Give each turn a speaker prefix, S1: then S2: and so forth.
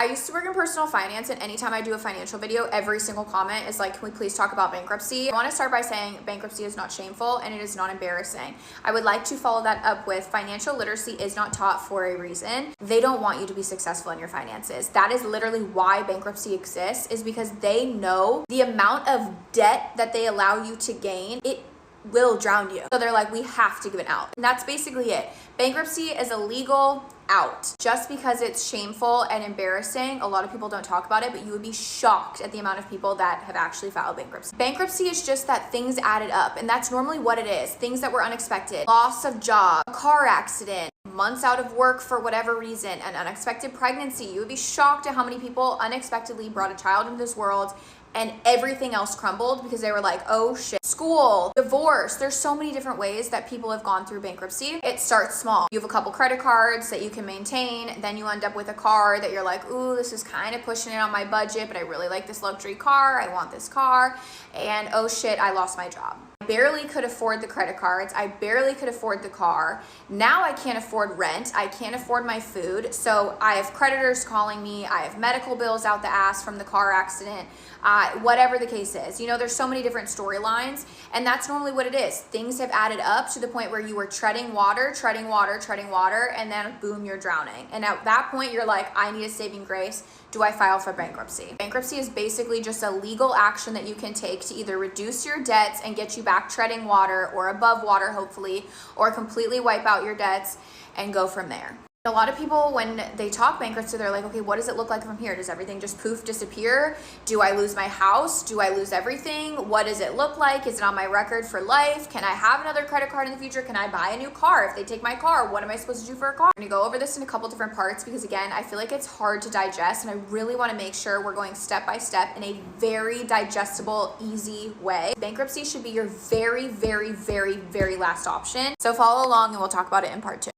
S1: I used to work in personal finance, and anytime I do a financial video, every single comment is like, can we please talk about bankruptcy? I want to start by saying bankruptcy is not shameful and it is not embarrassing. I would like to follow that up with financial literacy is not taught for a reason. They don't want you to be successful in your finances. That is literally why bankruptcy exists, is because they know the amount of debt that they allow you to gain, it will drown you. So they're like, we have to give it out. And that's basically it. Bankruptcy is a legal out. Just because it's shameful and embarrassing, a lot of people don't talk about it, but you would be shocked at the amount of people that have actually filed bankruptcy. Bankruptcy is just that things added up, and that's normally what it is. Things that were unexpected, loss of job, a car accident, months out of work for whatever reason, an unexpected pregnancy. You would be shocked at how many people unexpectedly brought a child into this world and everything else crumbled because they were like, oh shit. School, divorce. There's so many different ways that people have gone through bankruptcy. It starts small. You have a couple credit cards that you can maintain. Then you end up with a car that you're like, ooh, this is kind of pushing it on my budget, but I really like this luxury car. I want this car. And oh shit, I lost my job. I barely could afford the credit cards. I barely could afford the car. Now I can't afford rent. I can't afford my food. So I have creditors calling me. I have medical bills out the ass from the car accident. Whatever the case is. You know, there's so many different storylines, and that's normally what it is. Things have added up to the point where you were treading water, and then boom, you're drowning. And at that point, you're like, I need a saving grace. Do I file for bankruptcy? Bankruptcy is basically just a legal action that you can take to either reduce your debts and get you back treading water or above water, hopefully, or completely wipe out your debts and go from there. A lot of people, when they talk bankruptcy, they're like, okay, what does it look like from here? Does everything just poof disappear? Do I lose my house? Do I lose everything? What does it look like? Is it on my record for life? Can I have another credit card in the future? Can I buy a new car? If they take my car, what am I supposed to do for a car? I'm gonna go over this in a couple different parts because, again, I feel like it's hard to digest, and I really wanna make sure we're going step by step in a very digestible, easy way. Bankruptcy should be your very, very, very, very last option. So follow along and we'll talk about it in part 2.